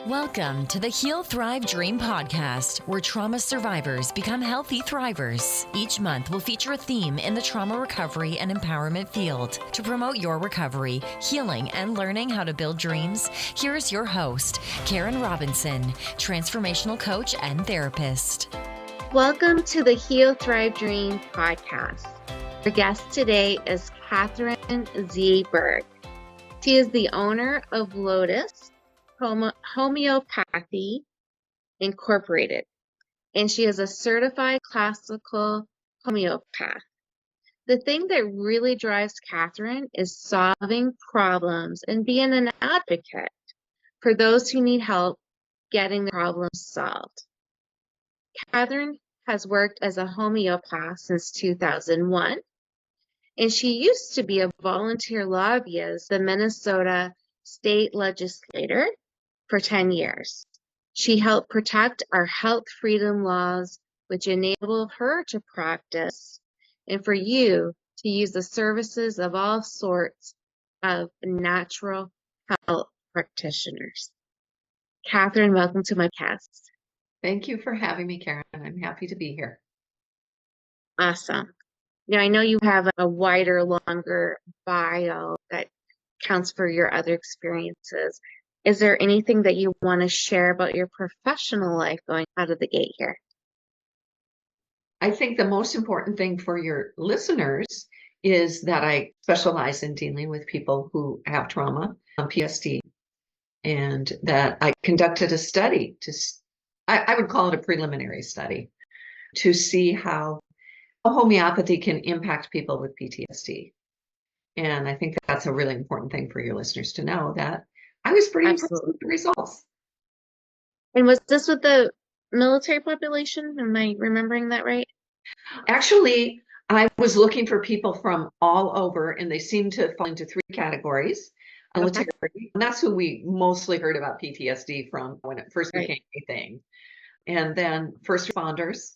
Welcome to the Heal, Thrive, Dream podcast, where trauma survivors become healthy thrivers. Each month, we'll feature a theme in the trauma recovery and empowerment field. To promote your recovery, healing, and learning how to build dreams, here's your host, Karen Robinson, transformational coach and therapist. Welcome to the Heal, Thrive, Dream podcast. Our guest today is Kathryn Z. Berg. She is the owner of Lotus Homeopathy Incorporated, and she is a certified classical homeopath. The thing that really drives Kathryn is solving problems and being an advocate for those who need help getting the problems solved. Kathryn has worked as a homeopath since 2001, and she used to be a volunteer lobbyist, the Minnesota State Legislature, for 10 years. She helped protect our health freedom laws, which enable her to practice and for you to use the services of all sorts of natural health practitioners. Kathryn, welcome to my podcast. Thank you for having me, Karen. I'm happy to be here. Awesome. Now, I know you have a wider, longer bio that counts for your other experiences. Is there anything that you want to share about your professional life going out of the gate here? I think the most important thing for your listeners is that I specialize in dealing with people who have trauma, PTSD, and that I conducted a study I would call it a preliminary study, to see how homeopathy can impact people with PTSD. And I think that's a really important thing for your listeners to know, that I was pretty impressed with the results. And was this with the military population? Am I remembering that right? Actually, I was looking for people from all over, and they seemed to fall into three categories. Military, and that's who we mostly heard about PTSD from when it first became a thing. And then first responders.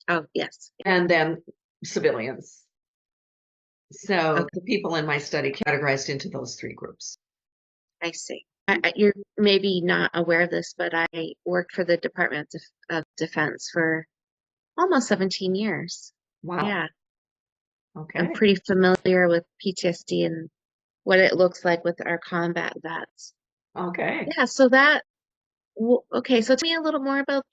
Oh, yes. And then civilians. So the people in my study categorized into those three groups. I see. You're maybe not aware of this, but I worked for the Department of Defense for almost 17 years. Wow. Yeah. Okay. I'm pretty familiar with PTSD and what it looks like with our combat vets. Okay. Yeah. So so tell me a little more about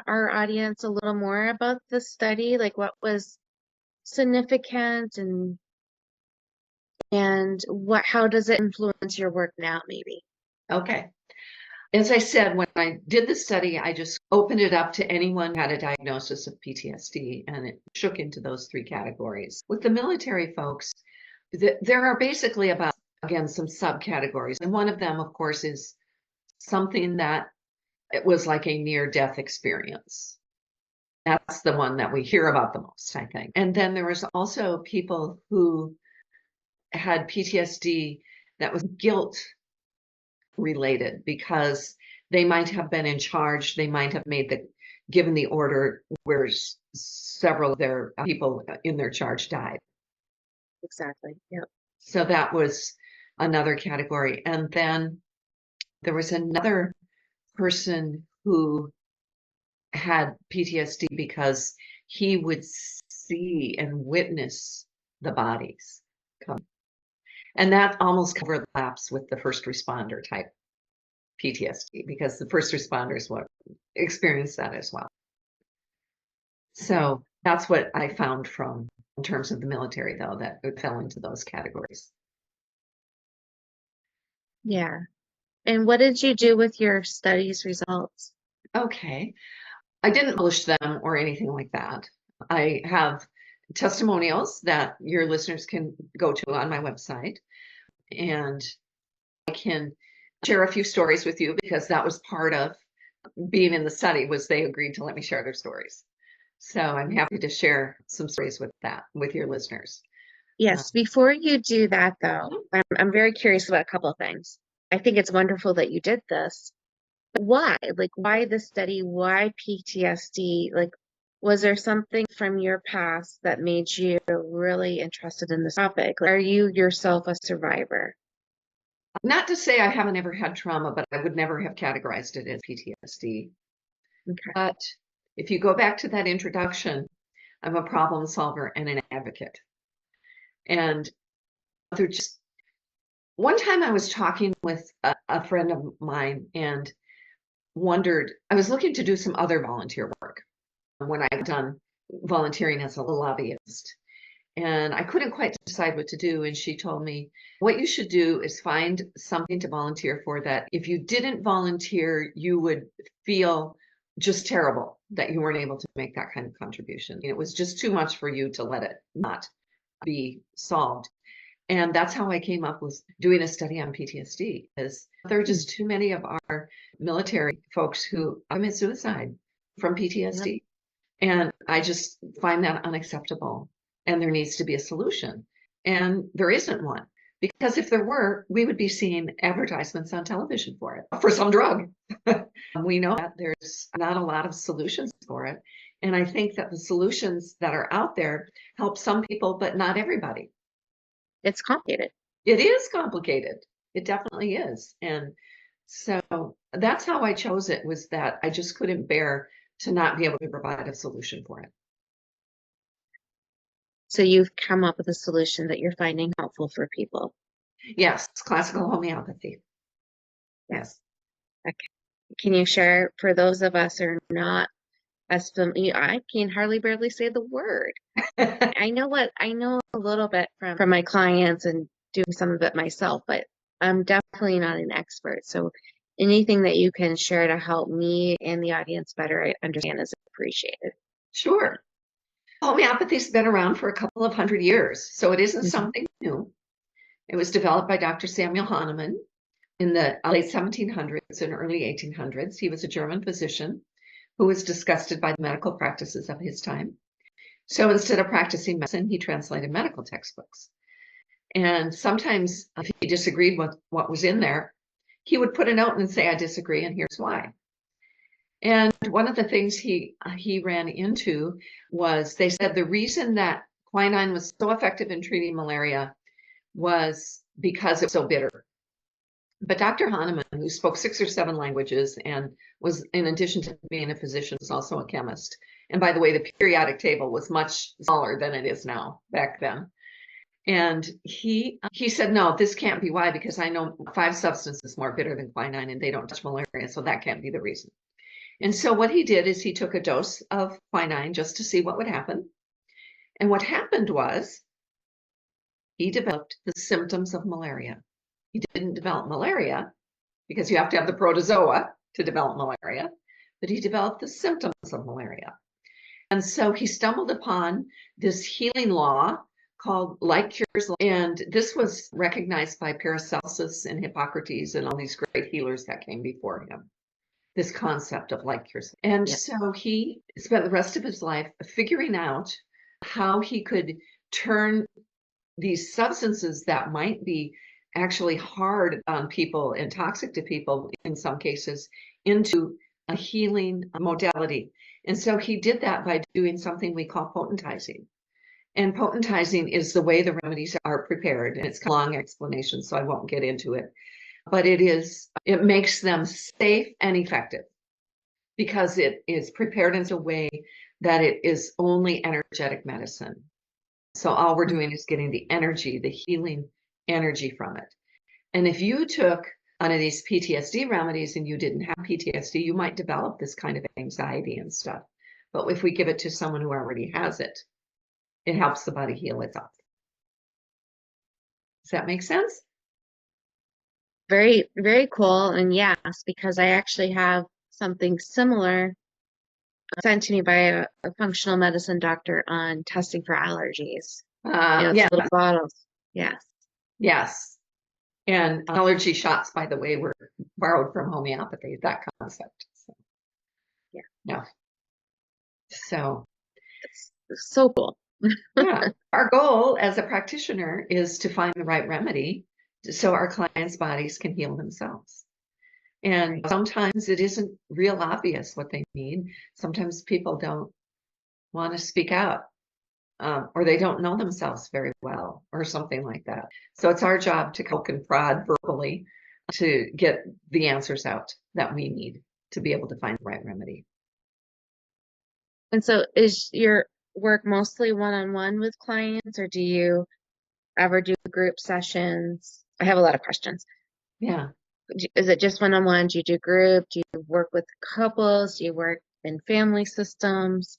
our audience, a little more about the study, like what was significant and how does it influence your work now, maybe? Okay. As I said, when I did the study, I just opened it up to anyone who had a diagnosis of PTSD, and it shook into those three categories. With the military folks, there are basically about, again, some subcategories. And one of them, of course, is something that it was like a near-death experience. That's the one that we hear about the most, I think. And then there was also people who had PTSD that was guilt related, because they might have been in charge, they might have given the order where several of their people in their charge died. Exactly. Yeah. So that was another category. And then there was another person who had PTSD because he would see and witness the bodies come. And that almost overlaps with the first responder type PTSD, because the first responders would experience that as well. So that's what I found in terms of the military, though, that it fell into those categories. Yeah. And what did you do with your study's results? Okay. I didn't publish them or anything like that. I have testimonials that your listeners can go to on my website, and I can share a few stories with you, because that was part of being in the study, was they agreed to let me share their stories. So I'm happy to share some stories with your listeners. Yes. Before you do that, though, I'm very curious about a couple of things. I think it's wonderful that you did this. But why? Like, why the study? Why PTSD? Like, was there something from your past that made you really interested in this topic? Are you yourself a survivor? Not to say I haven't ever had trauma, but I would never have categorized it as PTSD. Okay. But if you go back to that introduction, I'm a problem solver and an advocate. And they're just, one time I was talking with a friend of mine and wondered, I was looking to do some other volunteer work when I got done volunteering as a lobbyist. And I couldn't quite decide what to do. And she told me, what you should do is find something to volunteer for that if you didn't volunteer, you would feel just terrible that you weren't able to make that kind of contribution. It was just too much for you to let it not be solved. And that's how I came up with doing a study on PTSD, is there are just too many of our military folks who commit suicide from PTSD. And I just find that unacceptable. And there needs to be a solution. And there isn't one. Because if there were, we would be seeing advertisements on television for it, for some drug. We know that there's not a lot of solutions for it. And I think that the solutions that are out there help some people, but not everybody. It's complicated. It is complicated. It definitely is. And so that's how I chose it, was that I just couldn't bear to not be able to provide a solution for it. So you've come up with a solution that you're finding helpful for people. Yes, classical homeopathy. Yes. Okay. Can you share, for those of us who are not as familiar, I can hardly barely say the word. I know a little bit from my clients and doing some of it myself, but I'm definitely not an expert. So anything that you can share to help me and the audience better understand is appreciated. Sure. Homeopathy's been around for a couple of hundred years, so it isn't something new. It was developed by Dr. Samuel Hahnemann in the late 1700s and early 1800s. He was a German physician who was disgusted by the medical practices of his time. So instead of practicing medicine, he translated medical textbooks. And sometimes if he disagreed with what was in there, he would put a note and say, I disagree, and here's why. And one of the things he ran into was, they said the reason that quinine was so effective in treating malaria was because it was so bitter. But Dr. Hahnemann, who spoke 6 or 7 languages and was, in addition to being a physician, was also a chemist. And by the way, the periodic table was much smaller than it is now back then. And he said, no, this can't be why, because I know 5 substances more bitter than quinine and they don't touch malaria, so that can't be the reason. And so what he did is he took a dose of quinine just to see what would happen. And what happened was he developed the symptoms of malaria. He didn't develop malaria because you have to have the protozoa to develop malaria, but he developed the symptoms of malaria. And so he stumbled upon this healing law called like cures, and this was recognized by Paracelsus and Hippocrates and all these great healers that came before him, this concept of like cures. And so he spent the rest of his life figuring out how he could turn these substances that might be actually hard on people and toxic to people in some cases into a healing modality. And so he did that by doing something we call potentizing. And potentizing is the way the remedies are prepared. And it's a long explanation, so I won't get into it. But it makes them safe and effective because it is prepared in a way that it is only energetic medicine. So all we're doing is getting the energy, the healing energy from it. And if you took one of these PTSD remedies and you didn't have PTSD, you might develop this kind of anxiety and stuff. But if we give it to someone who already has it, it helps the body heal itself. Does that make sense? Very, very cool. And yes, because I actually have something similar sent to me by a functional medicine doctor on testing for allergies. Little bottles. Yes. Yes. And allergy shots, by the way, were borrowed from homeopathy, that concept. So, yeah. So it's so cool. Yeah. Our goal as a practitioner is to find the right remedy so our clients' bodies can heal themselves. And sometimes it isn't real obvious what they need. Sometimes people don't want to speak out. or they don't know themselves very well, or something like that. So it's our job to poke and prod verbally to get the answers out that we need to be able to find the right remedy. And so is your work mostly one-on-one with clients, or do you ever do group sessions? I have a lot of questions. Yeah. Is it just one-on-one? Do you do group? Do you work with couples? Do you work in family systems?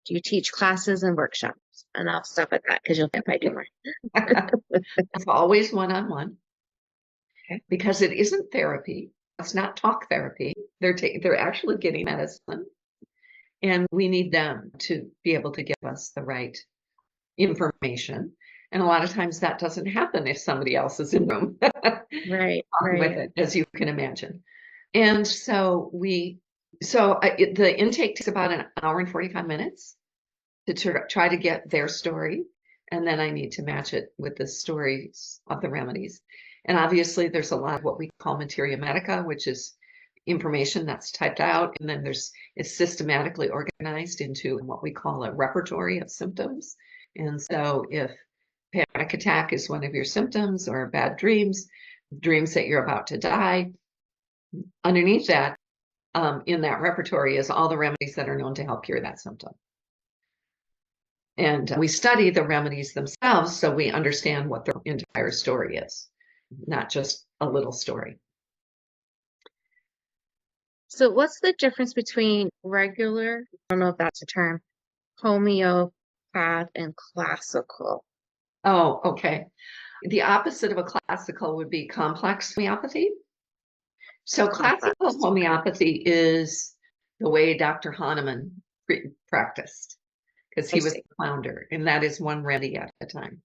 Do you teach classes and workshops? And I'll stop at that because you'll get my more. It's always one-on-one. Okay. Because it isn't therapy. It's not talk therapy. They're actually getting medicine, and we need them to be able to give us the right information. And a lot of times that doesn't happen if somebody else is in the room Right, with right. it, as you can imagine. And so the intake takes about an hour and 45 minutes to try to get their story. And then I need to match it with the stories of the remedies. And obviously there's a lot of what we call materia medica, which is information that's typed out. And then it's systematically organized into what we call a repertory of symptoms. And so if panic attack is one of your symptoms, or bad dreams that you're about to die, underneath that, in that repertory is all the remedies that are known to help cure that symptom. And we study the remedies themselves so we understand what the entire story is, not just a little story. So what's the difference between regular, I don't know if that's a term, homeopath and classical? Oh, okay. The opposite of a classical would be complex homeopathy. So classical homeopathy is the way Dr. Hahnemann practiced, because he was the founder, and that is one remedy at a time.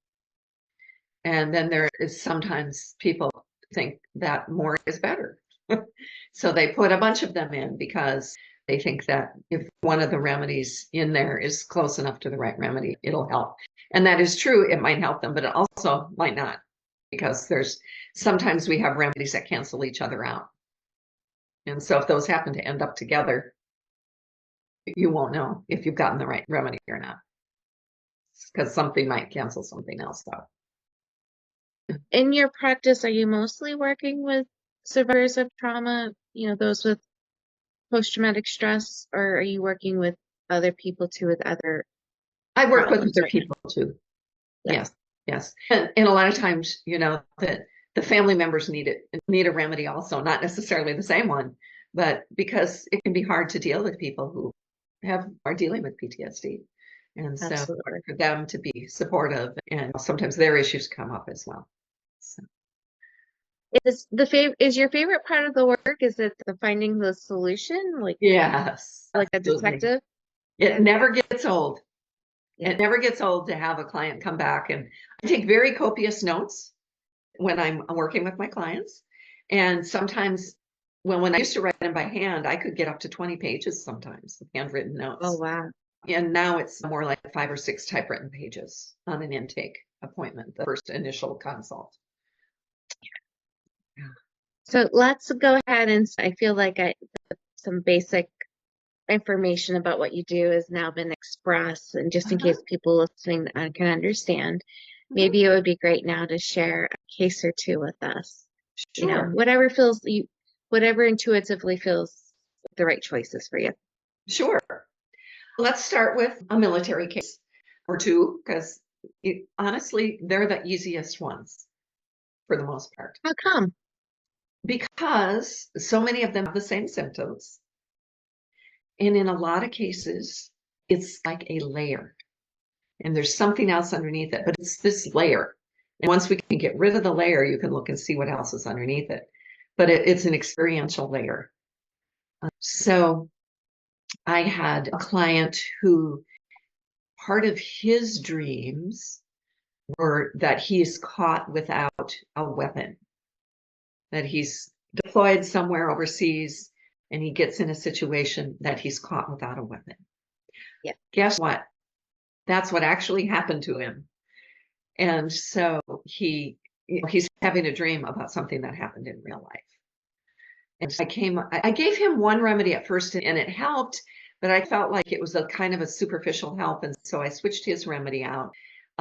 And then there is sometimes people think that more is better. So they put a bunch of them in because they think that if one of the remedies in there is close enough to the right remedy, it'll help. And that is true. It might help them, but it also might not, because sometimes we have remedies that cancel each other out. And so if those happen to end up together, you won't know if you've gotten the right remedy or not, because something might cancel something else out. In your practice, are you mostly working with survivors of trauma, those with post-traumatic stress, or are you working with other people too, with other I work with problems? other people too. Yeah. Yes. And a lot of times, that the family members need a remedy also, not necessarily the same one, but because it can be hard to deal with people who are dealing with PTSD. And so Absolutely. for them to be supportive, and sometimes their issues come up as well. So. Is your favorite part of the work, is it the finding the solution? Yes. Like a Absolutely. detective? It never gets old. Yeah. It never gets old to have a client come back, and I take very copious notes when I'm working with my clients. And sometimes when I used to write them by hand, I could get up to 20 pages sometimes of handwritten notes. Oh, wow. And now it's more like 5 or 6 typewritten pages on an intake appointment, the first initial consult. Yeah. So let's go ahead, and I feel like some basic information about what you do has now been expressed, and just in case people listening can understand, maybe it would be great now to share a case or two with us. Sure. Whatever intuitively feels like the right choices for you. Sure. Let's start with a military case or two, because honestly, they're the easiest ones for the most part. How come? Because so many of them have the same symptoms. And in a lot of cases, it's like a layer. And there's something else underneath it, but it's this layer. And once we can get rid of the layer, you can look and see what else is underneath it. But it's an experiential layer. So I had a client who part of his dreams were that he is caught without a weapon, that he's deployed somewhere overseas and he gets in a situation that he's caught without a weapon. Yeah. Guess what? That's what actually happened to him. And so he's having a dream about something that happened in real life. And I gave him one remedy at first and it helped, but I felt like it was a kind of a superficial help. And so I switched his remedy out.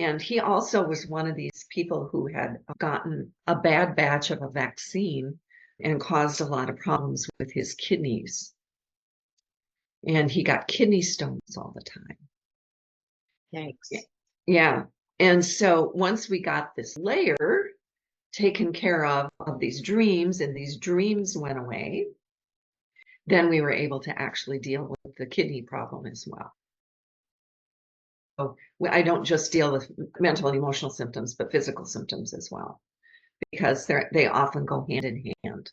And he also was one of these people who had gotten a bad batch of a vaccine and caused a lot of problems with his kidneys. And he got kidney stones all the time. Yikes. Yeah. And so once we got this layer taken care of these dreams, and these dreams went away, then we were able to actually deal with the kidney problem as well. So I don't just deal with mental and emotional symptoms, but physical symptoms as well, because they often go hand in hand.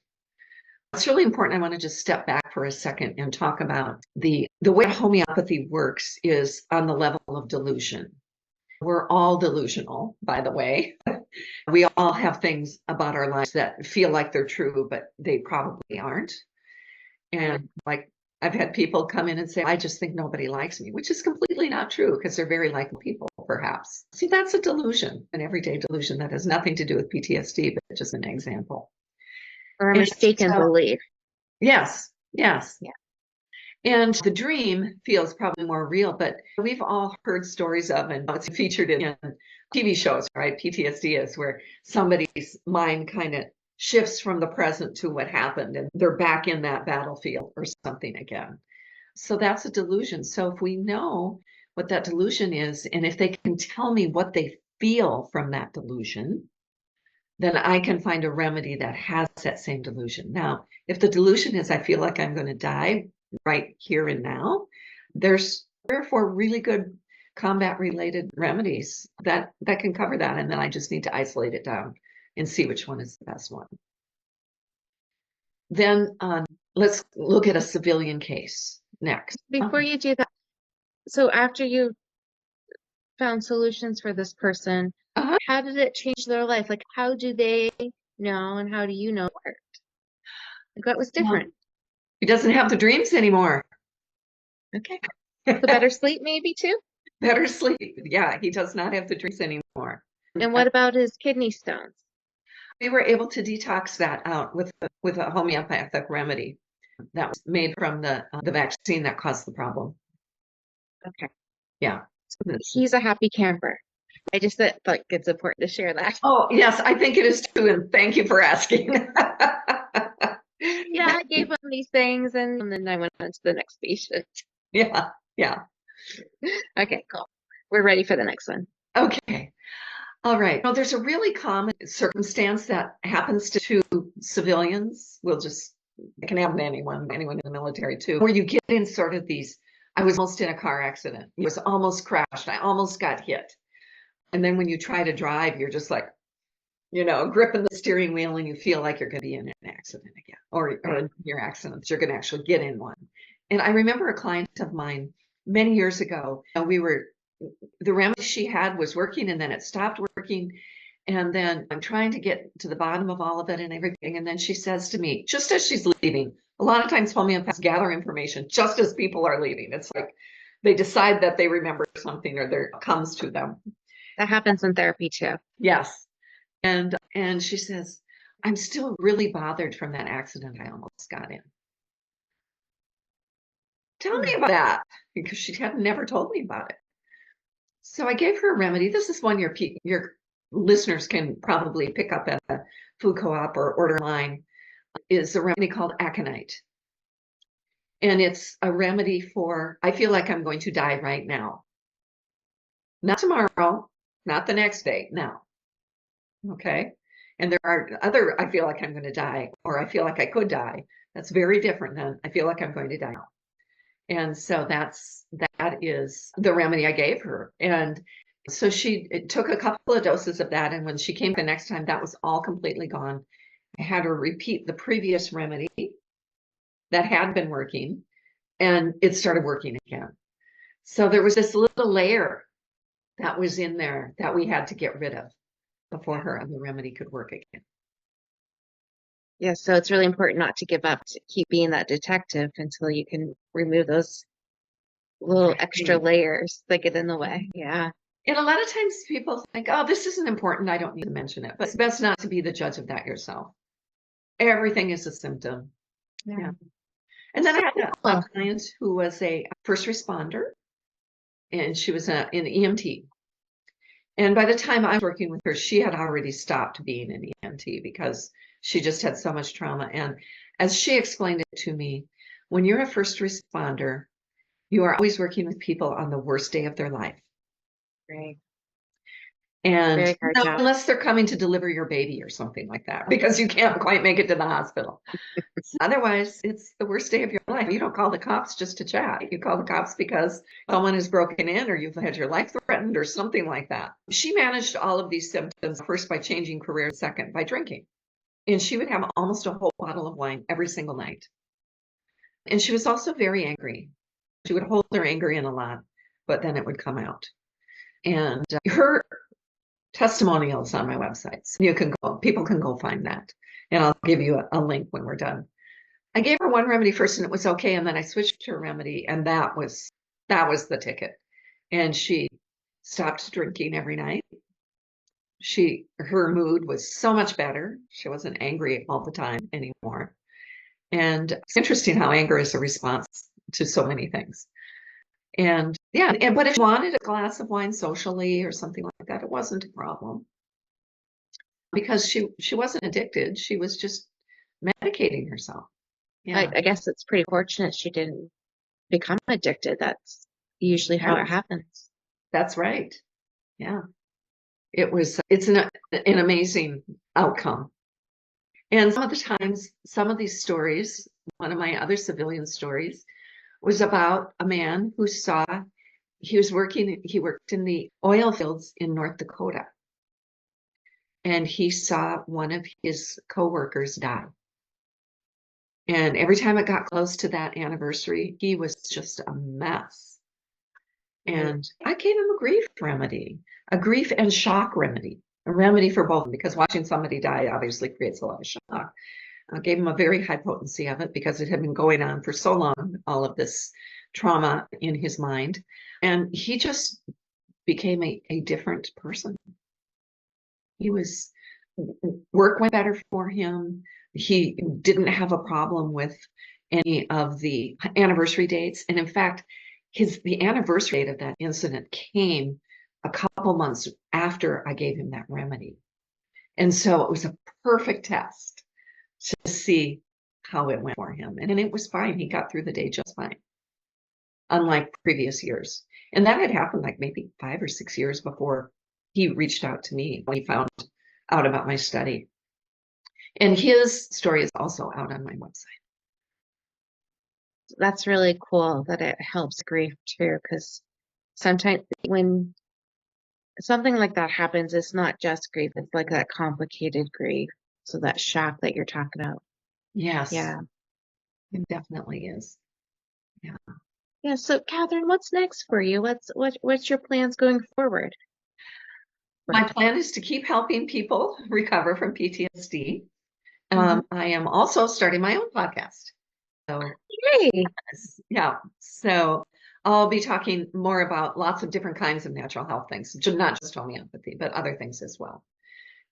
It's really important. I want to just step back for a second and talk about the way homeopathy works is on the level of delusion. We're all delusional, by the way. We all have things about our lives that feel like they're true, but they probably aren't. And like, I've had people come in and say, I just think nobody likes me, which is completely not true, because they're very likable people, perhaps. See, that's a delusion, an everyday delusion that has nothing to do with PTSD, but just an example. Or a mistaken belief. Yes, yes. Yeah. And the dream feels probably more real, but we've all heard stories of, and it's featured in TV shows, right? PTSD is where somebody's mind kind of shifts from the present to what happened, and they're back in that battlefield or something again. So that's a delusion. So if we know what that delusion is, and if they can tell me what they feel from that delusion, then I can find a remedy that has that same delusion. Now, if the delusion is I feel like I'm going to die right here and now, there's 3 or 4 really good combat related remedies that can cover that. And then I just need to isolate it down and see which one is the best one. Then let's look at a civilian case next. Before you do that, so after you found solutions for this person, how did it change their life? Like, how do they know, and how do you know it worked? Like, what was different? He doesn't have the dreams anymore. Okay. So better sleep maybe too? Better sleep. Yeah, he does not have the dreams anymore. And what about his kidney stones? We were able to detox that out with a homeopathic remedy that was made from the vaccine that caused the problem. Okay. Yeah. He's a happy camper. I just thought like it's important to share that. Oh, yes, I think it is too, and thank you for asking. Yeah, I gave him these things, and then I went on to the next patient. Yeah, yeah. Okay, cool. We're ready for the next one. Okay. All right. Well, there's a really common circumstance that happens to civilians. It can happen to anyone in the military too, where you get in sort of these, I was almost in a car accident. I was almost crashed. I almost got hit. And then when you try to drive, you're just like, gripping the steering wheel, and you feel like you're going to be in an accident again, or in your accidents, you're going to actually get in one. And I remember a client of mine many years ago, the remedy she had was working, and then it stopped working. And then I'm trying to get to the bottom of all of it and everything. And then she says to me, just as she's leaving, a lot of times homeopaths gather information just as people are leaving. It's like they decide that they remember something, or there comes to them. That happens in therapy too. Yes. And she says, I'm still really bothered from that accident I almost got in. Tell me about that, because she had never told me about it. So I gave her a remedy. This is one your listeners can probably pick up at a food co-op or order online. Is a remedy called aconite. And it's a remedy for, I feel like I'm going to die right now. Not tomorrow, not the next day, now. Okay. And there are other, I feel like I'm going to die, or I feel like I could die. That's very different than I feel like I'm going to die now. And so that is the remedy I gave her. And so she took a couple of doses of that. And when she came the next time, that was all completely gone. I had her repeat the previous remedy that had been working, and it started working again. So there was this little layer that was in there that we had to get rid of before her other remedy could work again. Yeah, so it's really important not to give up, to keep being that detective until you can remove those little extra layers that get in the way. Yeah. And a lot of times people think, oh, this isn't important, I don't need to mention it. But it's best not to be the judge of that yourself. Everything is a symptom. Yeah. And then I had a client who was a first responder, and she was an EMT. And by the time I was working with her, she had already stopped being an EMT because she just had so much trauma. And as she explained it to me, when you're a first responder, you are always working with people on the worst day of their life. Right. And Very hard job. unless they're coming to deliver your baby or something like that, because you can't quite make it to the hospital. Otherwise, it's the worst day of your life. You don't call the cops just to chat. You call the cops because someone has broken in or you've had your life threatened or something like that. She managed all of these symptoms, first by changing careers, second by drinking. And she would have almost a whole bottle of wine every single night. And she was also very angry. She would hold her anger in a lot, but then it would come out. And her testimonials on my websites. People can go find that. And I'll give you a link when we're done. I gave her one remedy first and it was okay. And then I switched to a remedy and that was the ticket. And she stopped drinking every night. Her mood was so much better. She wasn't angry all the time anymore. And it's interesting how anger is a response to so many things. And yeah, but if she wanted a glass of wine socially or something like that, it wasn't a problem. Because she wasn't addicted. She was just medicating herself. Yeah. I guess it's pretty fortunate she didn't become addicted. That's usually how it happens. That's right. Yeah. It's an amazing outcome. And some of the times, some of these stories, one of my other civilian stories was about a man who he worked in the oil fields in North Dakota. And he saw one of his coworkers die. And every time it got close to that anniversary, he was just a mess. And I gave him a grief remedy, a grief and shock remedy, a remedy for both, because watching somebody die obviously creates a lot of shock. I gave him a very high potency of it because it had been going on for so long, all of this trauma in his mind. And he just became a different person. Work went better for him. He didn't have a problem with any of the anniversary dates. And in fact, the anniversary date of that incident came a couple months after I gave him that remedy. And so it was a perfect test to see how it went for him. And it was fine. He got through the day just fine, unlike previous years. And that had happened like maybe 5 or 6 years before he reached out to me when he found out about my study. And his story is also out on my website. That's really cool that it helps grief too, because sometimes when something like that happens, it's not just grief, it's like that complicated grief. So that shock that you're talking about. Yes. Yeah. It definitely is. Yeah. Yeah. So Kathryn, what's next for you? What's your plans going forward? My plan is to keep helping people recover from PTSD. I am also starting my own podcast. So, Yay. yeah. So I'll be talking more about lots of different kinds of natural health things, not just homeopathy, but other things as well.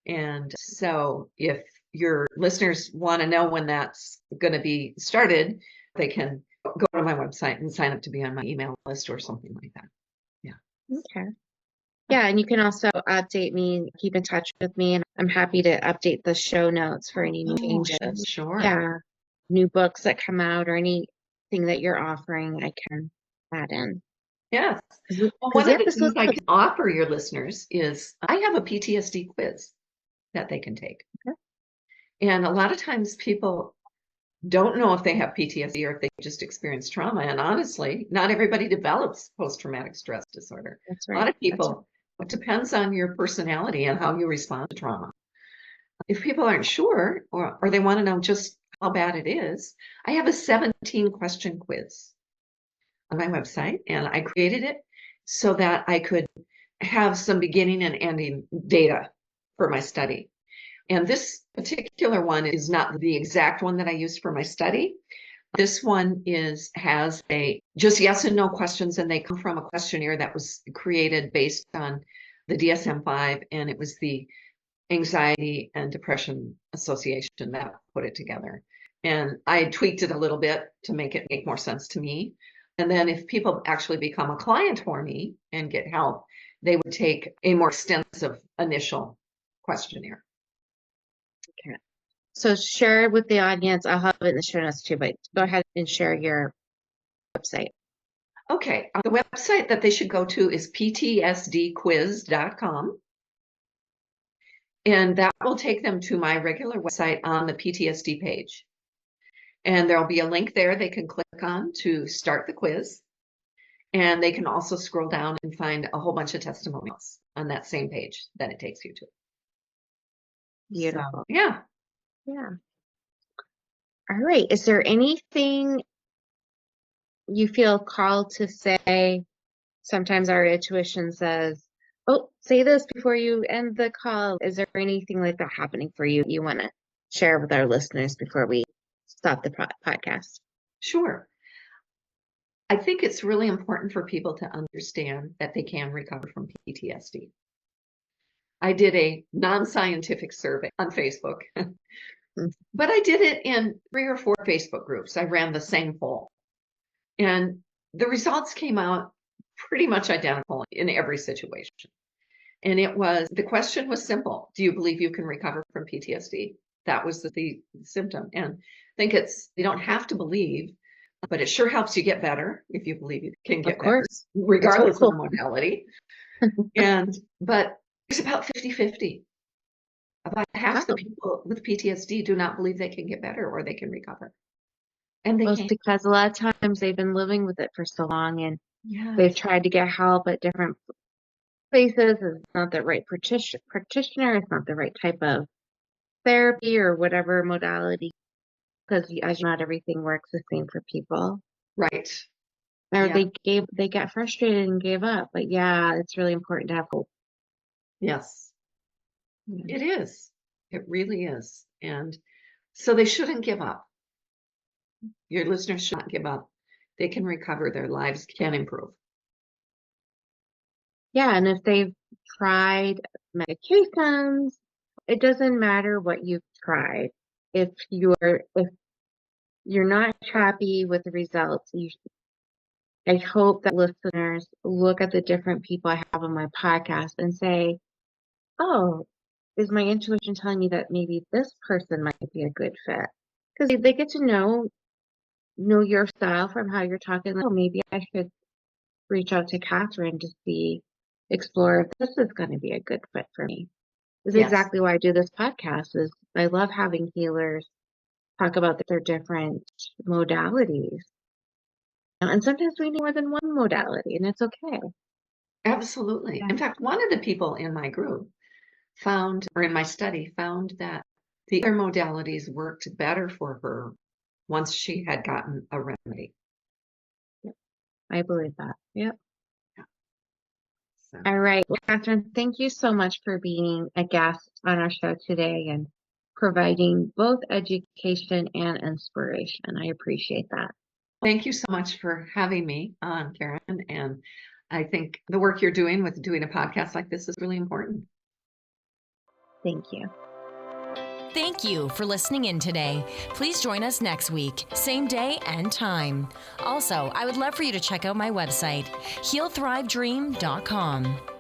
And so if your listeners want to know when that's going to be started, they can go to my website and sign up to be on my email list or something like that. Yeah. Okay. Yeah, and you can also update me, keep in touch with me, and I'm happy to update the show notes for any new changes. Sure. Yeah, new books that come out or anything that you're offering, I can add in. Yes. Well, one of the things I can offer your listeners is I have a PTSD quiz that they can take. Okay. And a lot of times people don't know if they have PTSD or if they just experience trauma. And honestly, not everybody develops post-traumatic stress disorder. That's right. A lot of people, it depends on your personality and how you respond to trauma. If people aren't sure or they want to know just how bad it is, I have a 17-question quiz on my website, and I created it so that I could have some beginning and ending data for my study. And this particular one is not the exact one that I used for my study. This one has just yes and no questions, and they come from a questionnaire that was created based on the DSM-5, and it was the Anxiety and Depression Association that put it together. And I tweaked it a little bit to make it make more sense to me. And then if people actually become a client for me and get help, they would take a more extensive initial questionnaire. Okay. So share it with the audience. I'll have it in the show notes too, but go ahead and share your website. Okay. The website that they should go to is ptsdquiz.com. And that will take them to my regular website on the PTSD page. And there'll be a link there they can click on to start the quiz. And they can also scroll down and find a whole bunch of testimonials on that same page that it takes you to. Beautiful. So, yeah. Yeah. All right. Is there anything you feel called to say? Sometimes our intuition says, oh, say this before you end the call. Is there anything like that happening for you want to share with our listeners before we stop the podcast? Sure. I think it's really important for people to understand that they can recover from PTSD. I did a non-scientific survey on Facebook, but I did it in 3 or 4 Facebook groups. I ran the same poll. And the results came out pretty much identical in every situation. And the question was simple. Do you believe you can recover from PTSD? That was the symptom. And I think you don't have to believe, but it sure helps you get better if you believe you can get better, regardless of the modality. But it's about 50-50. About half the people with PTSD do not believe they can get better or they can recover. And they can't. It's because a lot of times they've been living with it for so long and they've tried to get help at different places. It's not the right practitioner. It's not the right type of therapy or whatever modality. Because as not everything works the same for people. Right. Or they got frustrated and gave up. But yeah, it's really important to have hope. Yes. It is. It really is. And so they shouldn't give up. Your listeners should not give up. They can recover. Their lives can improve. Yeah, and if they've tried medications, it doesn't matter what you've tried. If you're not happy with the results, I hope that listeners look at the different people I have on my podcast and say, oh, is my intuition telling me that maybe this person might be a good fit? Because they get to know your style from how you're talking. Like, oh, maybe I should reach out to Kathryn to explore if this is going to be a good fit for me. This is exactly why I do this podcast. Is I love having healers talk about their different modalities. And sometimes we need more than one modality, and it's okay. Absolutely. In fact, one of the people in my group in my study found that the other modalities worked better for her once she had gotten a remedy. Yep. I believe that. Yep. Yeah. So. All right. Well, Kathryn, thank you so much for being a guest on our show today and providing both education and inspiration. I appreciate that. Thank you so much for having me on, Karen. And I think the work you're doing with doing a podcast like this is really important. Thank you. Thank you for listening in today. Please join us next week, same day and time. Also, I would love for you to check out my website, healthrivedream.com.